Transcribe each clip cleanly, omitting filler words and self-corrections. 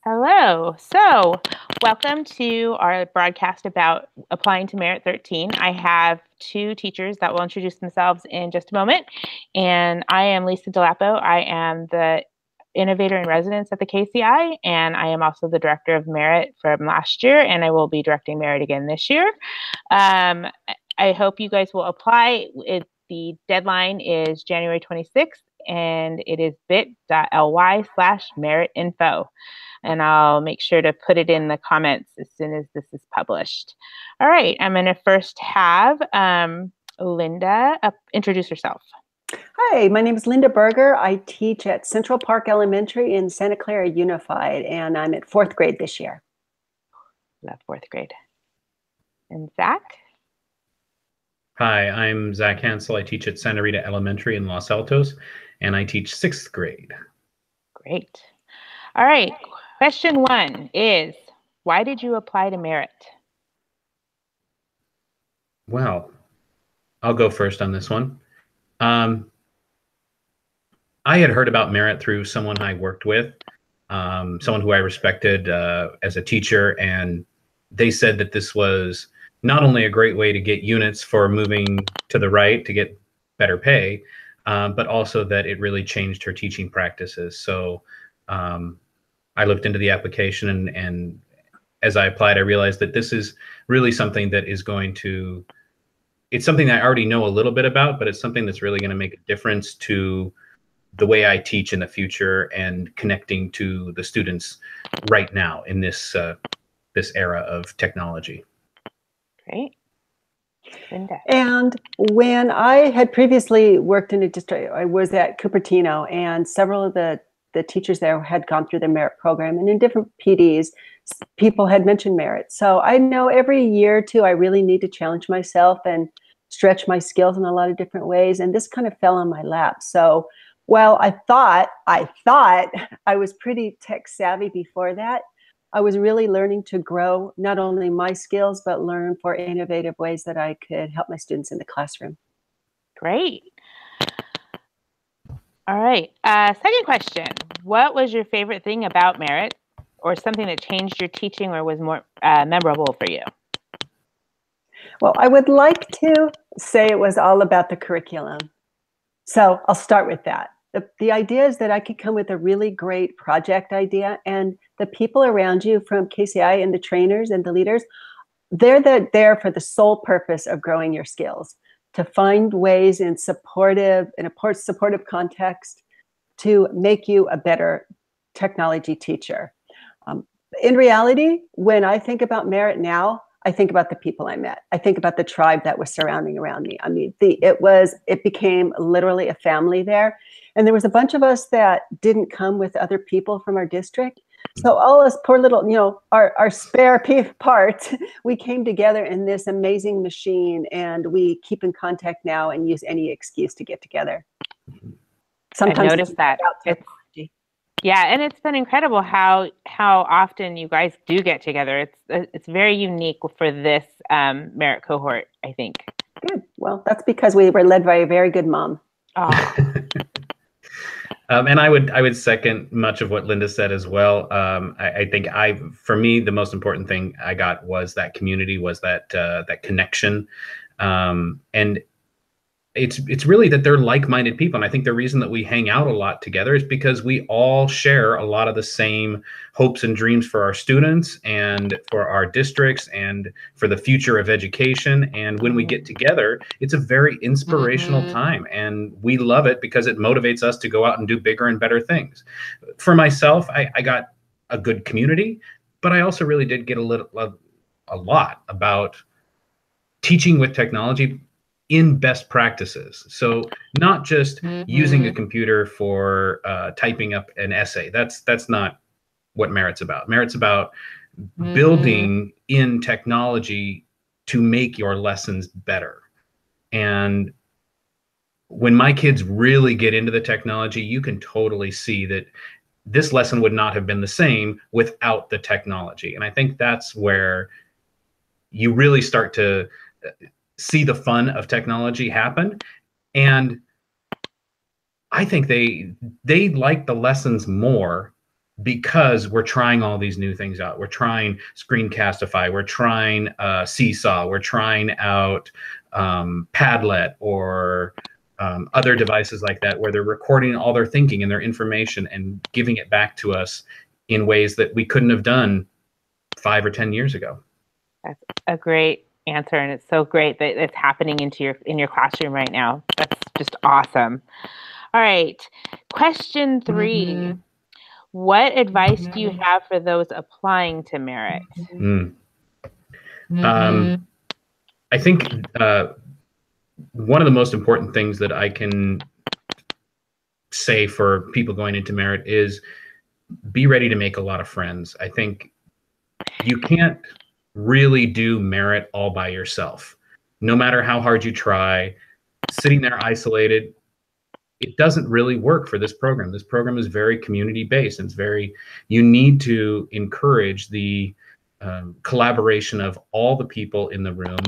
Hello. So, welcome to our broadcast about applying to Merit 13. I have two teachers that will introduce themselves in just a moment. And I am Lisa Delapo. I am the innovator in residence at the KCI, and I am also the director of Merit from last year, and I will be directing Merit again this year. I hope you guys will apply. The deadline is January 26th, and it is bit.ly/meritinfo. And I'll make sure to put it in the comments as soon as this is published. All right, I'm going to first have Linda introduce herself. Hi, my name is Linda Berger. I teach at Central Park Elementary in Santa Clara Unified, and I'm at 4th grade this year. Love 4th grade. And Zach? Hi, I'm Zach Hansel. I teach at Santa Rita Elementary in Los Altos, and I teach 6th grade. Great. All right. Question 1 is, why did you apply to Merit? Well, I'll go first on this one. I had heard about Merit through someone I worked with, someone who I respected as a teacher, and they said that this was not only a great way to get units for moving to the right to get better pay, but also that it really changed her teaching practices. So I looked into the application, and as I applied, I realized that this is really something that is going to, it's something that I already know a little bit about, but it's something that's really going to make a difference to the way I teach in the future and connecting to the students right now in this this era of technology. Great. Linda. And when I had previously worked in a district, I was at Cupertino, and several of the teachers there had gone through the Merit program, and in different PDs, people had mentioned Merit. So I know every year or two, I really need to challenge myself and stretch my skills in a lot of different ways. And this kind of fell on my lap. So while I thought I was pretty tech savvy before that, I was really learning to grow not only my skills, but learn for innovative ways that I could help my students in the classroom. Great. All right. Second question. What was your favorite thing about Merit, or something that changed your teaching or was more memorable for you? Well, I would like to say it was all about the curriculum. So I'll start with that. The idea is that I could come with a really great project idea, and the people around you from KCI and the trainers and the leaders, they're there for the sole purpose of growing your skills, to find ways in a supportive context to make you a better technology teacher. In reality, when I think about Merit now, I think about the people I met. I think about the tribe that was surrounding around me. I mean, it became literally a family there. And there was a bunch of us that didn't come with other people from our district. So all us poor little, our spare parts, we came together in this amazing machine, and we keep in contact now and use any excuse to get together. Sometimes I noticed that. Yeah, and it's been incredible how often you guys do get together. It's very unique for this Merit cohort, I think. Good. Well, that's because we were led by a very good mom. Oh. And I would second much of what Linda said as well. I think for me, the most important thing I got was that community, was that connection, and it's really that they're like-minded people. And I think the reason that we hang out a lot together is because we all share a lot of the same hopes and dreams for our students and for our districts and for the future of education. And when we get together, it's a very inspirational time, and we love it because it motivates us to go out and do bigger and better things. For myself, I got a good community, but I also really did get a lot about teaching with technology in best practices. So not just using a computer for typing up an essay. That's not what Merit's about. Merit's about building in technology to make your lessons better. And when my kids really get into the technology, you can totally see that this lesson would not have been the same without the technology. And I think that's where you really start to see the fun of technology happen. And I think they like the lessons more because we're trying all these new things out. We're trying Screencastify, we're trying Seesaw, we're trying out Padlet or other devices like that, where they're recording all their thinking and their information and giving it back to us in ways that we couldn't have done 5 or 10 years ago. That's a great answer, and it's so great that it's happening in your classroom right now. That's just awesome. All right, question 3. What advice do you have for those applying to Merit? I think one of the most important things that I can say for people going into Merit is be ready to make a lot of friends. I think you can't really do Merit all by yourself. No matter how hard you try, sitting there isolated, it doesn't really work for this program. This program is very community-based, and you need to encourage the collaboration of all the people in the room,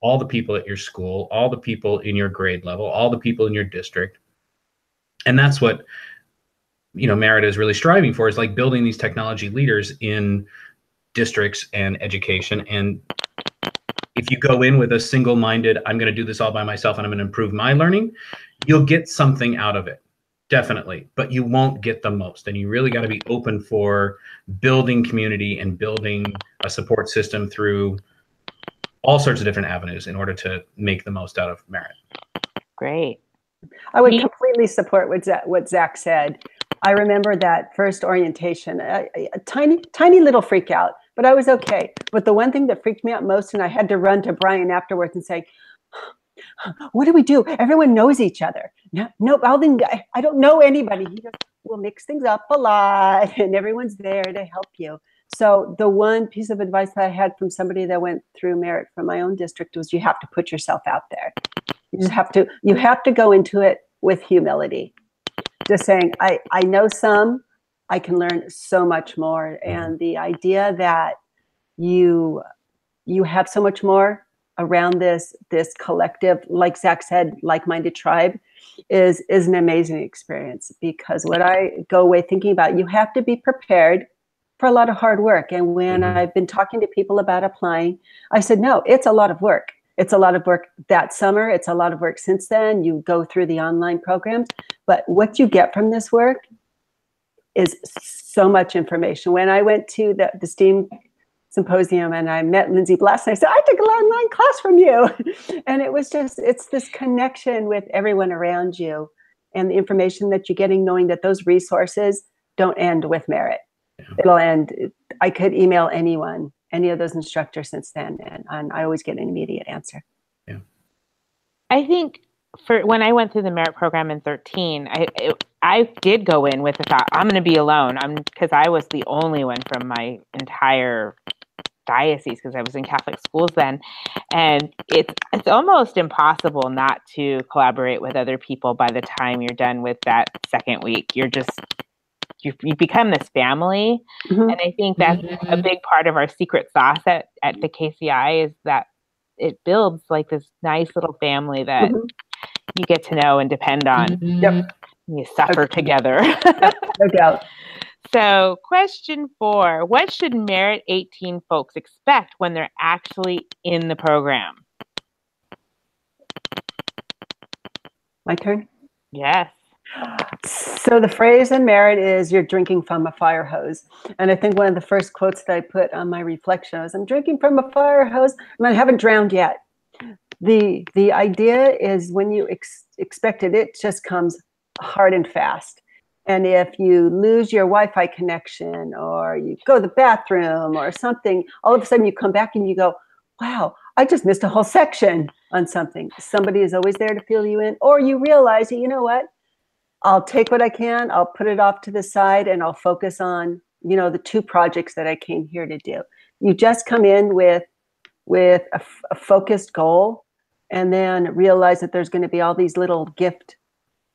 all the people at your school, all the people in your grade level, all the people in your district. And that's what, Merit is really striving for, is like building these technology leaders in districts and education. And if you go in with a single-minded, I'm going to do this all by myself and I'm going to improve my learning, you'll get something out of it, definitely, but you won't get the most. And you really got to be open for building community and building a support system through all sorts of different avenues in order to make the most out of Merit. Great. I would completely support what Zach said. I remember that first orientation, a tiny little freak out, but I was okay. But the one thing that freaked me out most, and I had to run to Brian afterwards and say, what do we do? Everyone knows each other. No, I don't know anybody. He goes, we'll mix things up a lot and everyone's there to help you. So the one piece of advice that I had from somebody that went through Merit from my own district was you have to put yourself out there. You have to go into it with humility. Just saying, I know some, I can learn so much more. And the idea that you have so much more around this collective, like Zach said, like-minded tribe is an amazing experience, because what I go away thinking about, you have to be prepared for a lot of hard work. And when I've been talking to people about applying, I said, no, it's a lot of work. It's a lot of work that summer. It's a lot of work since then. You go through the online programs, but what you get from this work is so much information. When I went to the STEAM symposium and I met Lindsay Blass, and I said, I took an online class from you. And it was just, it's this connection with everyone around you and the information that you're getting, knowing that those resources don't end with Merit. It'll end. I could email anyone, any of those instructors since then, and I always get an immediate answer. Yeah. I think when I went through the Merit program in 13, I did go in with the thought, I'm going to be alone. Because I was the only one from my entire diocese, because I was in Catholic schools then. And it's almost impossible not to collaborate with other people by the time you're done with that second week. You become this family. And I think that's a big part of our secret sauce at the KCI, is that it builds like this nice little family that you get to know and depend on. Yep. You suffer together. No doubt. So question 4, what should Merit 18 folks expect when they're actually in the program? My turn? Yes. So the phrase in Merit is you're drinking from a fire hose. And I think one of the first quotes that I put on my reflection was, I'm drinking from a fire hose and I haven't drowned yet. The idea is when you expect it, it just comes hard and fast. And if you lose your Wi-Fi connection, or you go to the bathroom or something, all of a sudden you come back and you go, wow, I just missed a whole section on something. Somebody is always there to fill you in. Or you realize that, you know what? I'll take what I can, I'll put it off to the side, and I'll focus on, the 2 projects that I came here to do. You just come in with a focused goal, and then realize that there's going to be all these little gift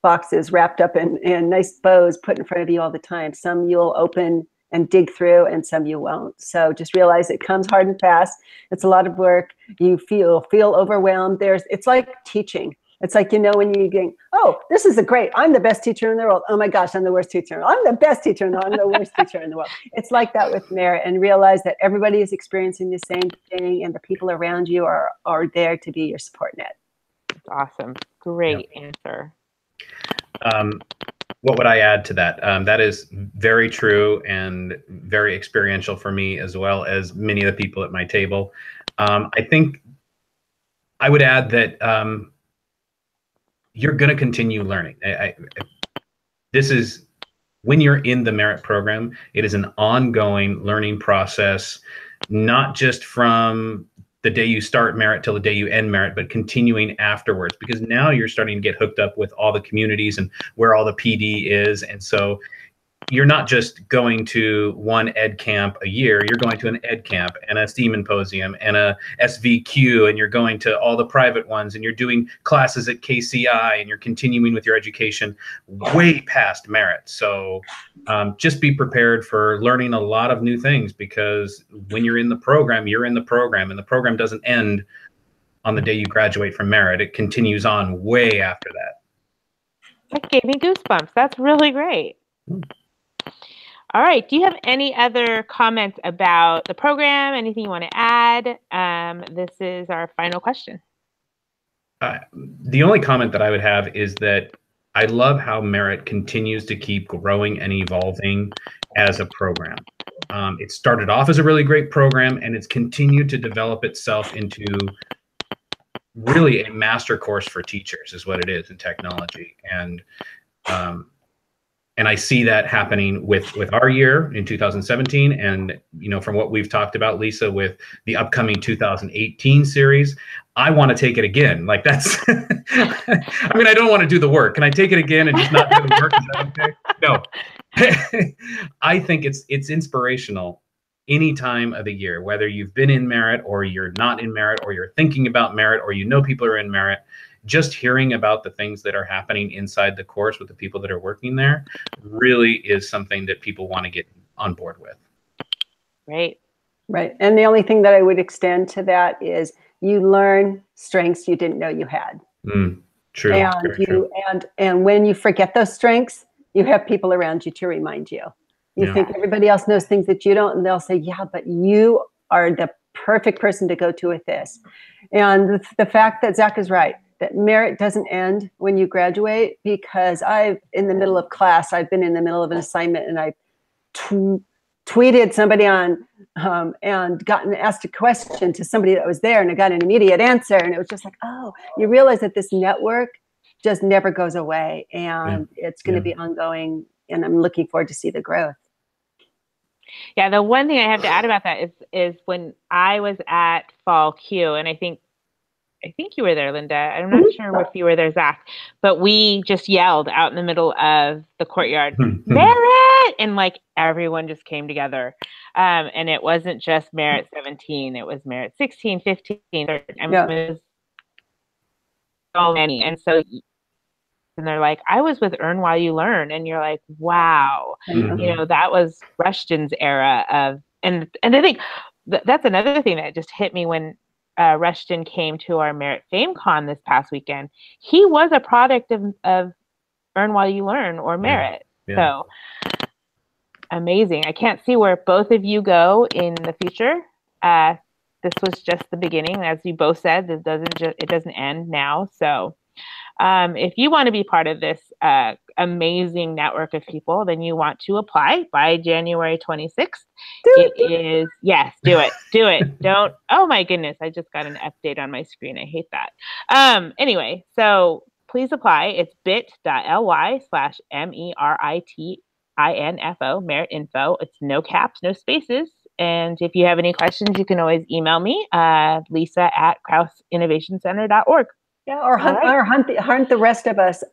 boxes wrapped up in nice bows put in front of you all the time. Some you'll open and dig through, and some you won't. So just realize it comes hard and fast. It's a lot of work. You feel overwhelmed. It's like teaching. It's like, you know, when you think, oh, this is I'm the best teacher in the world. Oh my gosh, I'm the worst teacher. I'm the best teacher in the world. I'm the worst teacher in the world. It's like that with merit, and realize that everybody is experiencing the same thing, and the people around you are there to be your support net. That's awesome. Great answer. What would I add to that? That is very true and very experiential for me, as well as many of the people at my table. I think I would add that you're going to continue learning. This is, when you're in the merit program, it is an ongoing learning process, not just from the day you start merit till the day you end merit, but continuing afterwards, because now you're starting to get hooked up with all the communities and where all the PD is. And so you're not just going to one ed camp a year, you're going to an ed camp and a STEAM Symposium and a SVQ, and you're going to all the private ones, and you're doing classes at KCI, and you're continuing with your education way past merit. So just be prepared for learning a lot of new things, because when you're in the program, you're in the program, and the program doesn't end on the day you graduate from merit. It continues on way after that. That gave me goosebumps. That's really great. All right. Do you have any other comments about the program? Anything you want to add? This is our final question. The only comment that I would have is that I love how merit continues to keep growing and evolving as a program. It started off as a really great program, and it's continued to develop itself into really a master course for teachers, is what it is in technology. And I see that happening with our year in 2017, and from what we've talked about, Lisa, with the upcoming 2018 series. I want to take it again. Like, that's I mean, I don't want to do the work. Can I take it again and just not do the work? Is that okay? No. I think it's inspirational any time of the year, whether you've been in merit or you're not in merit, or you're thinking about merit, or people are in merit. Just hearing about the things that are happening inside the course with the people that are working there really is something that people want to get on board with. Right. Right. And the only thing that I would extend to that is you learn strengths you didn't know you had. True. And and when you forget those strengths, you have people around you to remind you. You think everybody else knows things that you don't, and they'll say, yeah, but you are the perfect person to go to with this. And the fact that Zach is right, that merit doesn't end when you graduate, because in the middle of class, I've been in the middle of an assignment, and I tweeted somebody on and asked a question to somebody that was there, and I got an immediate answer. And it was just like, oh, you realize that this network just never goes away, and it's going to be ongoing. And I'm looking forward to see the growth. Yeah, the one thing I have to add about that is when I was at Fall Q, and I think you were there, Linda. I'm not sure if you were there, Zach, but we just yelled out in the middle of the courtyard, merit! And like everyone just came together. And it wasn't just merit 17, it was merit 16, 15, 13. I mean, it was so many. And so, and they're like, I was with Earn While You Learn. And you're like, wow, that was Rushton's era of, and I think that's another thing that just hit me when Rushton came to our Merit FameCon this past weekend. He was a product of Earn While You Learn, or Merit. So amazing. I can't see where both of you go in the future. This was just the beginning. As you both said, it doesn't end now. So if you want to be part of this amazing network of people, then you want to apply by January 26th. Do it. Don't. Oh my goodness. I just got an update on my screen. I hate that. Anyway, so please apply. It's bit.ly/MERITINFO, Merit Info. It's no caps, no spaces. And if you have any questions, you can always email me, lisa@krausinnovationcenter.org. Yeah, or hunt the rest of us,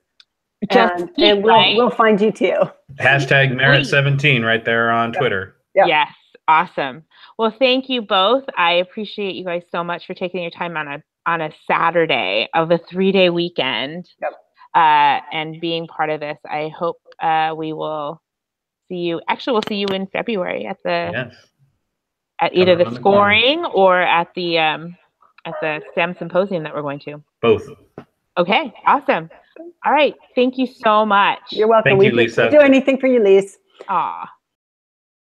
and we'll find you too. Hashtag Merit17 right there on Twitter. Yep. Yes, awesome. Well, thank you both. I appreciate you guys so much for taking your time on a Saturday of a 3-day weekend, and being part of this. I hope we will see you. Actually, we'll see you in February at either the scoring or at the STEM symposium that we're going to. Both. Okay, awesome. All right. Thank you so much. You're welcome. Thank you, Lisa. We do anything for you, Lise. Aw.